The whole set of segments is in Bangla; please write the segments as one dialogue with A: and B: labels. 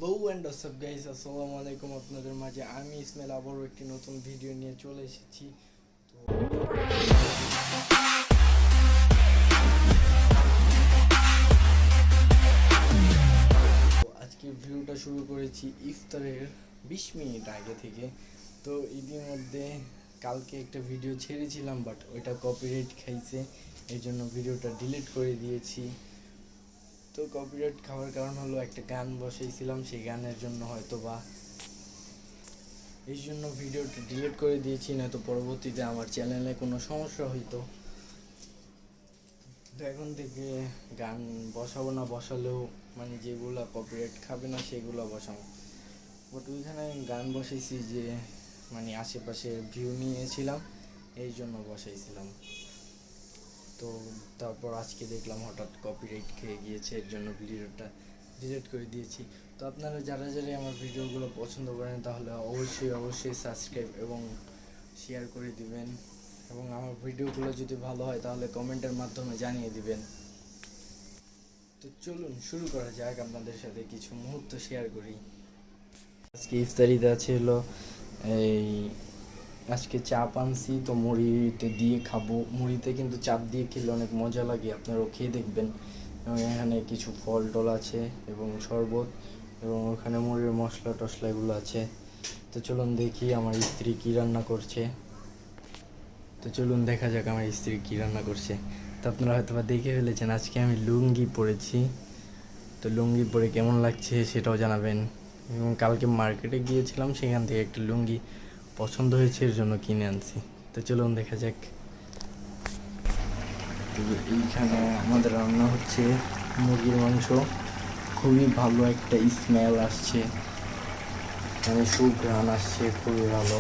A: বউ অ্যান্ড হোয়াটসঅ্যাপ গাইস, আসসালামু আলাইকুম। আপনাদের মাঝে আমি ইসমাইল আবারও একটি নতুন ভিডিও নিয়ে চলে এসেছি। তো আজকে ভিডিওটা শুরু করেছি ইফতারের 20 মিনিট আগে থেকে। তো ইতিমধ্যে কালকে একটা ভিডিও ছেড়েছিলাম, বাট ওইটা কপিরাইট খাইছে, এই জন্য ভিডিওটা ডিলিট করে দিয়েছি। তো কপিরাইট খাওয়ার কারণ হলো একটা গান বসাইছিলাম, সেই গানের জন্য হয়তো বা এই জন্য ভিডিওটা ডিলিট করে দিয়েছি, না তো পরবর্তীতে আমার চ্যানেলে কোনো সমস্যা হইতো। তো এখন থেকে গান বসাবো না, বসালেও মানে যেগুলো কপিরাইট খাবে না সেগুলো বসাবো। বাট ওইখানে গান বসাইছি যে মানে আশেপাশে ভিউ নিয়েছিলাম, এই জন্য বসাইছিলাম। তো তারপর আজকে দেখলাম হঠাৎ কপিরাইট খেয়ে গিয়েছে, এর জন্য ভিডিওটা ডিলিট করে দিয়েছি। তো আপনারা যারা যারা আমার ভিডিওগুলো পছন্দ করেন তাহলে অবশ্যই সাবস্ক্রাইব এবং শেয়ার করে দিবেন, এবং আমার ভিডিওগুলো যদি ভালো হয় তাহলে কমেন্টের মাধ্যমে জানিয়ে দিবেন। তো চলুন শুরু করা যাক, আপনাদের সাথে কিছু মুহূর্ত শেয়ার করি। আজকে ইফতারিতে আছে হলো এই আজকে চাপ আনছি, তো মুড়িতে দিয়ে খাবো। মুড়িতে কিন্তু চাপ দিয়ে খেলে অনেক মজা লাগে, আপনারাও খেয়ে দেখবেন। এবং এখানে কিছু ফল টল আছে এবং শরবত, এবং ওখানে মুড়ির মশলা টশলা এগুলো আছে। তো চলুন দেখি আমার স্ত্রী কী রান্না করছে। তো চলুন দেখা যাক আমার স্ত্রী কী রান্না করছে। তো আপনারা হয়তো বা দেখে ফেলেছেন, আজকে আমি লুঙ্গি পরেছি। তো লুঙ্গি পরে কেমন লাগছে সেটাও জানাবেন। এবং কালকে মার্কেটে গিয়েছিলাম, সেখান থেকে একটা লুঙ্গি পছন্দ হয়েছে, এর জন্য কিনে আনছি। তো চলুন দেখা যাক। তো এইখানে আমাদের রান্না হচ্ছে মুরগির মাংস। খুবই ভালো একটা স্মেল আসছে, মানে সুঘ্রাণ আসছে, খুবই ভালো।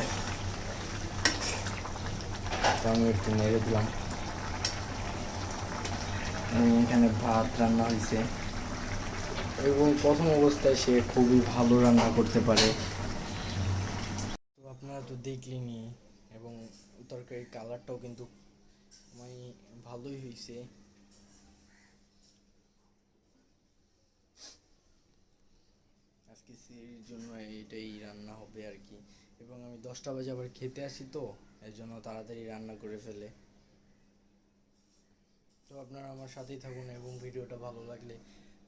A: তো আমি একটু নেড়ে দিলাম। এখানে ভাত রান্না হয়েছে, এবং প্রথম অবস্থায় সে খুবই ভালো রান্না করতে পারে। তো আপনারা তো দেখলেনই, এবং তরকারির কালারটাও কিন্তু মানে ভালোই হয়েছে। আজকে সেই জন্য এইটাই রান্না হবে আর কি। এবং আমি 10টা বাজে আবার খেতে আসি, তো এর জন্য তাড়াতাড়ি রান্না করে ফেলে। তো আপনারা আমার সাথেই থাকুন, এবং ভিডিওটা ভালো লাগলে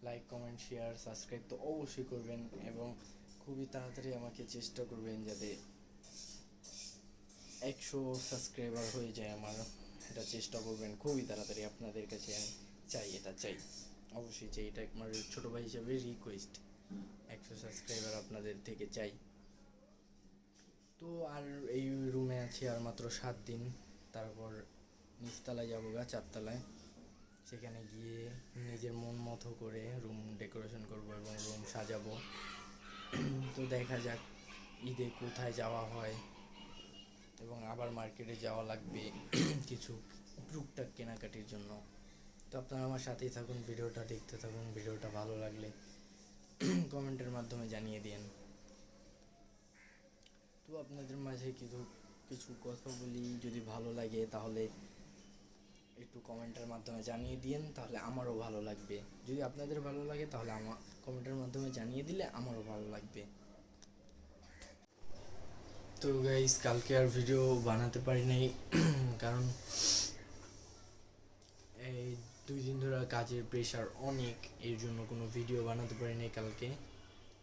A: লাইক কমেন্ট শেয়ার সাবস্ক্রাইব তো অবশ্যই করবেন, এবং খুবই তাড়াতাড়ি আমাকে চেষ্টা করবেন যাতে 100 সাবস্ক্রাইবার হয়ে যায় আমার। এটা চেষ্টা করবেন খুবই তাড়াতাড়ি, আপনাদের কাছে আমি চাই, এটা চাই, অবশ্যই চাই। এটা আমার ছোটো ভাই হিসাবে রিকোয়েস্ট, 100 সাবস্ক্রাইবার আপনাদের থেকে চাই। তো আর এই রুমে আছি আর মাত্র 7 দিন, তারপর নিচতলায় যাবো গা, 4তলায়। সেখানে গিয়ে নিজের মন মতো করে রুম ডেকোরেশন করব এবং রুম সাজাবো। তো দেখা যাক ঈদে কোথায় যাওয়া হয়, এবং আবার মার্কেটে যাওয়া লাগবে কিছু টুকটাক কেনাকাটির জন্য। তো আপনারা আমার সাথেই থাকুন, ভিডিওটা দেখতে থাকুন। ভিডিওটা ভালো লাগলে কমেন্টের মাধ্যমে জানিয়ে দিন। তো আপনাদের মাঝে কিছু কথা বলি, যদি ভালো লাগে তাহলে একটু কমেন্টের মাধ্যমে জানিয়ে দিন, তাহলে আমারও ভালো লাগবে। যদি আপনাদের ভালো লাগে তাহলে আমার কমেন্টের মাধ্যমে জানিয়ে দিলে আমারও ভালো লাগবে। তো গাইস, কালকে আর ভিডিও বানাতে পারি নাই কারণ এই 2 দিন ধরে কাজের প্রেশার অনেক, এর জন্য কোনো ভিডিও বানাতে পারি নাই কালকে।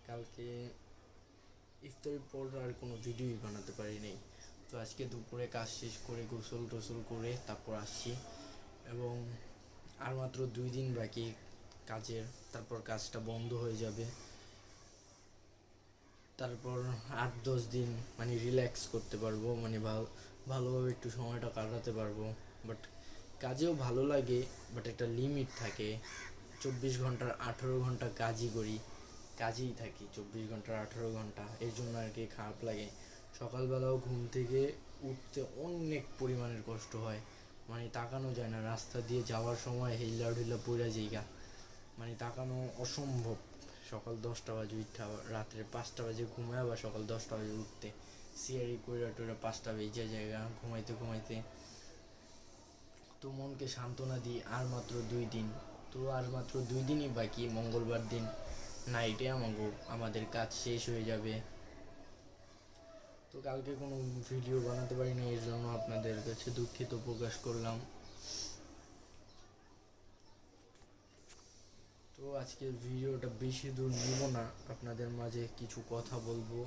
A: কালকে ইফতারের পর আর কোনো ভিডিওই বানাতে পারি নাই। তো আজকে দুপুরে কাজ শেষ করে গোসল টোসল করে তারপর আসছি, এবং আর মাত্র 2 দিন বাকি কাজের, তারপর কাজটা বন্ধ হয়ে যাবে। তারপর 8-10 দিন মানে রিল্যাক্স করতে পারবো, মানে ভালোভাবে একটু সময়টা কাটাতে পারবো। বাট কাজেও ভালো লাগে, বাট একটা লিমিট থাকে। 24 ঘন্টার 18 ঘন্টা কাজই করি, কাজেই থাকি 24 ঘন্টার 18 ঘন্টা, এর জন্য আর কি খারাপ লাগে। সকালবেলাও ঘুম থেকে উঠতে অনেক পরিমাণের কষ্ট হয়, মানে তাকানো যায় না, রাস্তা দিয়ে যাওয়ার সময় হেইলা ঢিলা পড়া জায়গা, মানে তাকানো অসম্ভব। সকাল 10টা বাজে উঠা, রাত্রে 5টা বাজে ঘুমায়, আবার সকাল 10টা বাজে উঠতে, সিয়ারি কইরা টইরা 5টা বেজে জায়গা ঘুমাইতে ঘুমাইতে। তো মনকে সান্ত্বনা দিই, আর মাত্র 2 দিন। তো আর মাত্র 2 দিনই বাকি, মঙ্গলবার দিন নাইটে আমাদের কাজ শেষ হয়ে যাবে। তো কালকে কোনো ভিডিও বানাতে পারিনি, এর জন্য আপনাদের কাছে দুঃখিত প্রকাশ করলাম। তো আজকের ভিডিওটা বেশি দূর নিব না, আপনাদের মাঝে কিছু কথা বলবো।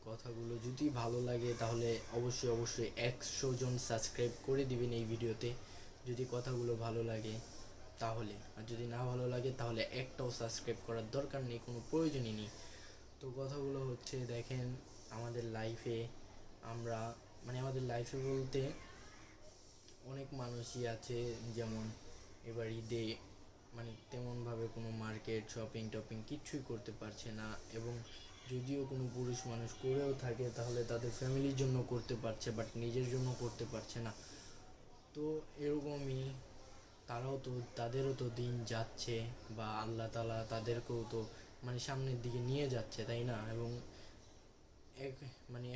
A: কথাগুলো যদি ভালো লাগে তাহলে অবশ্যই 100 জন সাবস্ক্রাইব করে দিবেন এই ভিডিওতে, যদি কথাগুলো ভালো লাগে তাহলে। আর যদি না ভালো লাগে তাহলে একটাও সাবস্ক্রাইব করার দরকার নেই, কোনো প্রয়োজনই নেই। তো কথাগুলো হচ্ছে, দেখেন আমাদের লাইফে আমাদের লাইফে বলতে অনেক মানুষই আছে, যেমন এবার ঈদে তেমনভাবে কোনো মার্কেট শপিং কিচ্ছুই করতে পারছে না, এবং যদিও কোনো পুরুষ মানুষ করেও থাকে তাহলে তাদের ফ্যামিলির জন্য করতে পারছে, বাট নিজের জন্য করতে পারছে না। তো এরকমই তাদেরও তো দিন যাচ্ছে, বা আল্লাহ তাআলা তাদেরকেও তো সামনের দিকে নিয়ে যাচ্ছে, তাই না? এবং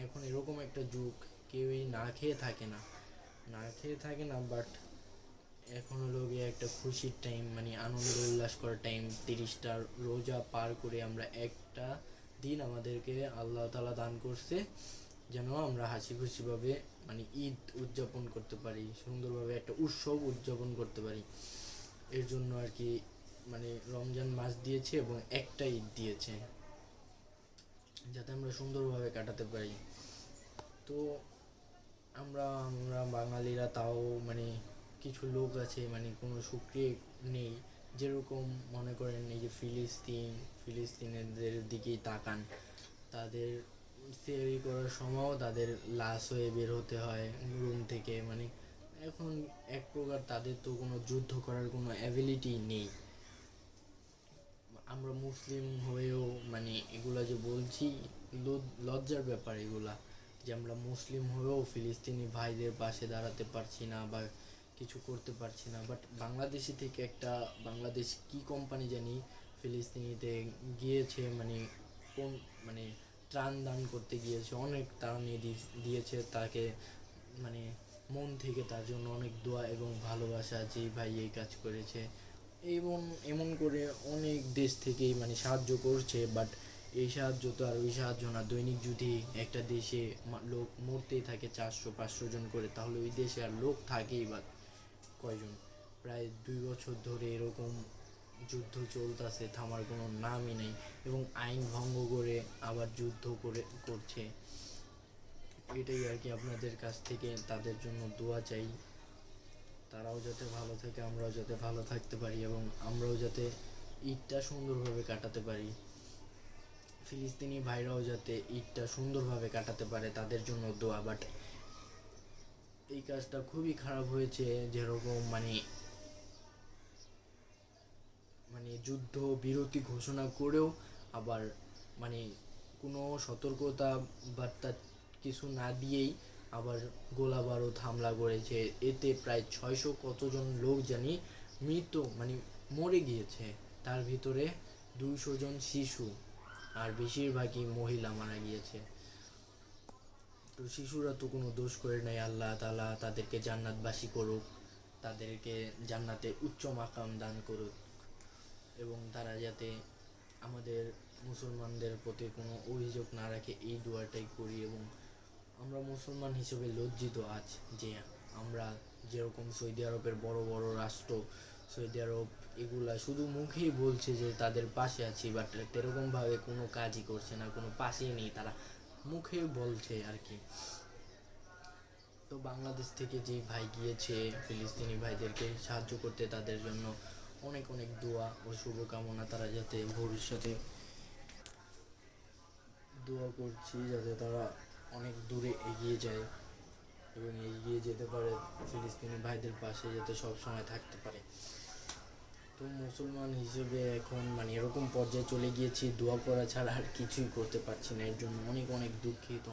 A: এখন এরকম একটা যুগ, কেউই না খেয়ে থাকে না, বাট এখন হলো গিয়ে একটা খুশির টাইম, আনন্দ উল্লাস করার টাইম। 30টা রোজা পার করে আমরা একটা দিন আমাদেরকে আল্লাহ তাআলা দান করছে, যেন আমরা হাসি খুশিভাবে ঈদ উদযাপন করতে পারি, সুন্দরভাবে একটা উৎসব উদযাপন করতে পারি। এর জন্য আর কি রমজান মাস দিয়েছে এবং একটা ঈদ দিয়েছে, যাতে আমরা সুন্দরভাবে কাটাতে পারি। তো আমরা বাঙালিরা তাও কিছু লোক আছে কোনো শুকরিয়া নেই, যেরকম মনে করেন এই যে ফিলিস্তিনিদের দিকেই তাকান, তাদের সেহরি করার সময়ও তাদের লাশ হয়ে বের হতে হয় রুম থেকে। এখন এক প্রকার তাদের তো কোনো যুদ্ধ করার কোনো অ্যাবিলিটি নেই। আমরা মুসলিম হয়েও এগুলা যে বলছি, লজ্জার ব্যাপার এগুলা, যে আমরা মুসলিম হয়েও ফিলিস্তিনি ভাইদের পাশে দাঁড়াতে পারছি না বা কিছু করতে পারছি না। বাট বাংলাদেশ কি কোম্পানি জানি ফিলিস্তিনিতে গিয়েছে, কোন ত্রাণ দান করতে গিয়েছে, অনেক ত্রাণ দিয়েছে তাকে, মন থেকে তার জন্য অনেক দোয়া এবং ভালোবাসা, যে ভাই এই কাজ করেছে। এবং এমন করে অনেক দেশ থেকেই সাহায্য করছে, বাট এই সাহায্য তো আর ওই সাহায্য না। দৈনিক যদি একটা দেশে লোক মরতেই থাকে 400-500 জন করে, তাহলে ওই দেশে আর লোক থাকেই বা কয়জন? প্রায় 2 বছর ধরে এরকম যুদ্ধ চলতেছে, থামার কোনো নামই নেই, এবং আইন ভঙ্গ করে আবার যুদ্ধ করছে। এটাই আর কি, আপনাদের কাছ থেকে তাদের জন্য দোয়া চাই, তারাও যাতে ভালো থাকে, আমরাও যাতে ভালো থাকতে পারি, এবং আমরাও যাতে ঈদটা সুন্দরভাবে কাটাতে পারি। ফিলিস্তিনি ভাইরাও যাতে ঈদটা সুন্দরভাবে কাটাতে পারে, তাদের জন্য দোয়া। বাট এই কাজটা খুবই খারাপ হয়েছে, যেরকম যুদ্ধ বিরতি ঘোষণা করেও আবার কোনো সতর্কতা বার্তা কিছু না দিয়েই আবার গোলা বারুদ হামলা করেছে। এতে প্রায় 600 কতজন লোক জানি মরে গিয়েছে, তার ভিতরে 200 জন শিশু, আর বেশিরভাগই মহিলা মারা গিয়েছে। তো শিশুরা তো কোনো দোষ করে নাই, আল্লাহ তাআলা তাদেরকে জান্নাতবাসী করুক, তাদেরকে জান্নাতে উচ্চ মাকাম দান করুক, এবং তারা যাতে আমাদের মুসলমানদের প্রতি কোনো অভিযোগ না রাখে, এই দোয়াটাই করি। এবং আমরা মুসলমান হিসেবে লজ্জিত আজ, যে আমরা যেরকম সৌদি আরবের বড় বড় রাষ্ট্র, সৌদি আরব এগুলা শুধু মুখেই বলছে যে তাদের পাশে আছি, বাট এরকমভাবে কোনো কাজই করছে না, কোনো পাশেই নেই, তারা মুখে বলছে আর কি। তো বাংলাদেশ থেকে যে ভাই গিয়েছে ফিলিস্তিনি ভাইদেরকে সাহায্য করতে, তাদের জন্য অনেক অনেক দোয়া ও শুভকামনা, তারা যাতে ভবিষ্যতে দোয়া করছি যাতে তারা অনেক দূরে এগিয়ে যায় এবং এগিয়ে যেতে পারে, ফিলিস্তিনি ভাইদের পাশে যাতে সব সময় থাকতে পারে। তো মুসলমান হিসেবে এখন এরকম পর্যায়ে চলে গিয়েছি, দোয়া করা ছাড়া আর কিছুই করতে পারছি না। এর জন্য অনেক অনেক দুঃখিত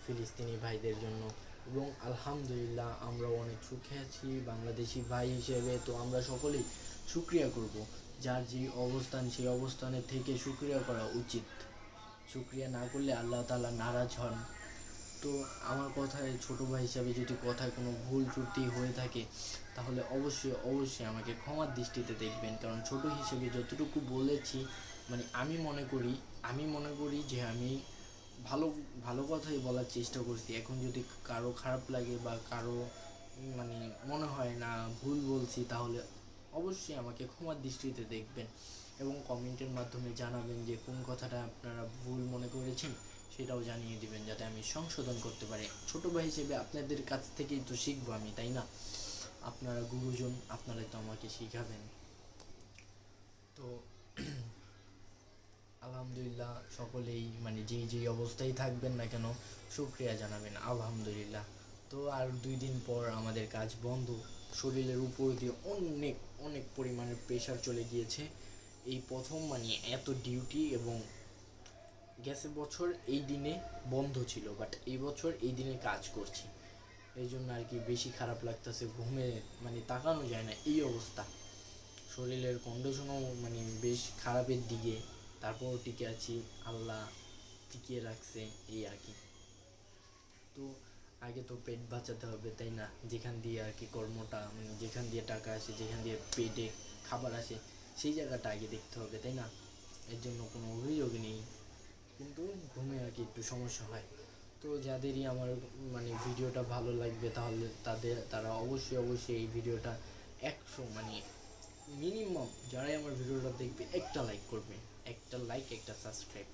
A: ফিলিস্তিনি ভাইদের জন্য, এবং আলহামদুলিল্লাহ আমরাও অনেক সুখে আছি বাংলাদেশি ভাই হিসেবে। তো আমরা সকলেই শুকরিয়া করব, যার যে অবস্থান সেই অবস্থানে থেকে শুকরিয়া করা উচিত। শুকরিয়া না করলে আল্লাহ তাআলা নারাজ হন। তো আমার কথায় ছোটো ভাই হিসাবে যদি কথায় কোনো ভুল ত্রুটি হয়ে থাকে, তাহলে অবশ্যই আমাকে ক্ষমার দৃষ্টিতে দেখবেন, কারণ ছোটো হিসেবে যতটুকু বলেছি মানে আমি মনে করি যে আমি ভালো ভালো কথাই বলার চেষ্টা করছি। এখন যদি কারো খারাপ লাগে বা কারো মানে মনে হয় না ভুল বলছি, তাহলে অবশ্যই আমাকে ক্ষমার দৃষ্টিতে দেখবেন এবং কমেন্টের মাধ্যমে জানাবেন যে কোন কথাটা আপনারা ভুল মনে করেছেন, সেটাও জানিয়ে দিবেন যাতে আমি সংশোধন করতে পারি। ছোটো ভাই হিসেবে আপনাদের কাছ থেকেই তো শিখবো আমি, তাই না? আপনারা গুরুজন, আপনারাই তো আমাকে শিখাবেন। তো আলহামদুলিল্লাহ, সকলেই মানে যেই যেই অবস্থায় থাকবেন না কেন শুকরিয়া জানাবেন আলহামদুলিল্লাহ। তো আর 2 দিন পর আমাদের কাজ বন্ধ। শরীরের উপর দিয়ে অনেক অনেক পরিমাণের প্রেশার চলে গিয়েছে। এই প্রথম মানে এত ডিউটি, এবং গেছে বছর এই দিনে বন্ধ ছিল, বাট এই বছর এই দিনে কাজ করছি। এই জন্য আর কি বেশি খারাপ লাগতেছে, ঘুমে মানে তাকানো যায় না এই অবস্থা। শরীরের কন্ডিশনও মানে বেশ খারাপের দিকে, তারপরও টিকে আছি, আল্লাহ টিকিয়ে রাখছে, এই আর কি। তো আগে তো পেট বাঁচাতে হবে, তাই না? যেখান দিয়ে আর কি কর্মটা মানে যেখান দিয়ে টাকা আসে, যেখান দিয়ে পেটে খাবার আসে, সেই জায়গাটা আগে দেখতে হবে, তাই না? এর জন্য কোনো অভিযোগ নেই, কিন্তু ঘুমে আর কি একটু সমস্যা হয়। তো যাদেরই আমার মানে ভিডিওটা ভালো লাগবে, তাহলে তারা অবশ্যই অবশ্যই এই ভিডিওটা 100 মানে মিনিমাম যারাই আমার ভিডিওটা দেখবে একটা লাইক করবে, একটা লাইক একটা সাবস্ক্রাইব,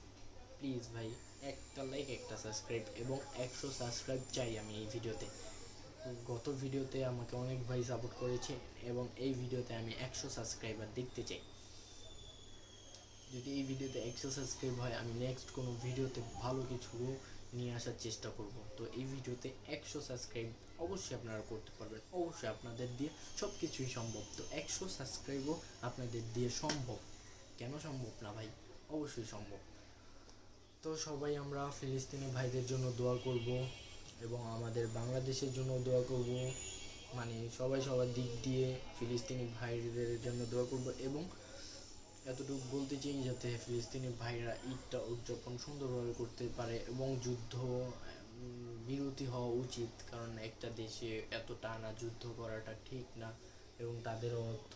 A: প্লিজ ভাই। একটা লাইক একটা সাবস্ক্রাইব এবং 100 সাবস্ক্রাইব চাই আমি এই ভিডিওতে। গত ভিডিওতে আমাকে অনেক ভাই সাপোর্ট করেছে, এবং এই ভিডিওতে আমি 100 সাবস্ক্রাইবার দেখতে চাই। যদি এই ভিডিওতে 100 সাবস্ক্রাইব হয়, আমি নেক্সট কোনো ভিডিওতে ভালো কিছু নিয়ে আসার চেষ্টা করব। তো এই ভিডিওতে 100 সাবস্ক্রাইব অবশ্যই আপনারা করতে পারবেন, অবশ্যই আপনাদের দিয়ে সব কিছুই সম্ভব। তো 100 সাবস্ক্রাইবও আপনাদের দিয়ে সম্ভব, কেন সম্ভব না ভাই? অবশ্যই সম্ভব। তো সবাই আমরা ফিলিস্তিনি ভাইদের জন্য দোয়া করব, এবং আমাদের বাংলাদেশের জন্য দোয়া করব। মানে সবাই সবার দিক দিয়ে ফিলিস্তিনি ভাইদের জন্য দোয়া করব, এবং এতটুকু বলতে চাই যাতে ফিলিস্তিনি ভাইরা ঈদটা উদযাপন সুন্দরভাবে করতে পারে, এবং যুদ্ধ বিরতি হওয়া উচিত, কারণ একটা দেশে এত টানা যুদ্ধ করাটা ঠিক না, এবং তাদের অর্থ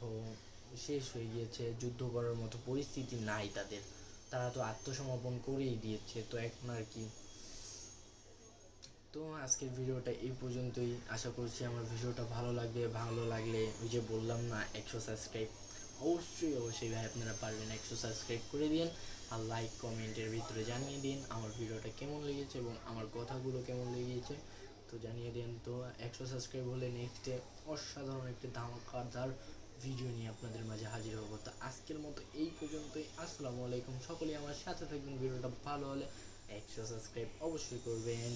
A: শেষ হয়ে গিয়েছে, যুদ্ধ করার মতো পরিস্থিতি নাই তাদের, তারা তো আত্মসমর্পণ করেই দিয়েছে। তো এখন আর কি। তো আজকের ভিডিওটা এই পর্যন্তই। আশা করছি আমার ভিডিওটা ভালো লাগবে। ভালো লাগলে ওই যে বললাম না, 100 সাবস্ক্রাইব অবশ্যই অবশ্যই ভাই আপনারা পারবেন 100 সাবস্ক্রাইব করে দিন, আর লাইক কমেন্টের ভিতরে জানিয়ে দিন আমার ভিডিওটা কেমন লেগেছে এবং আমার কথাগুলো কেমন লেগেছে, তো জানিয়ে দিন। তো 100 সাবস্ক্রাইব হলে নেক্সটে অসাধারণ একটি ধামাকাদার ভিডিও নিয়ে আপনাদের মাঝে হাজির হবো। তো আজকের মতো এই পর্যন্তই। আসসালামু আলাইকুম। সকলেই আমার সাথে থাকবেন। ভিডিওটা ভালো হলে 100 সাবস্ক্রাইব অবশ্যই করবেন।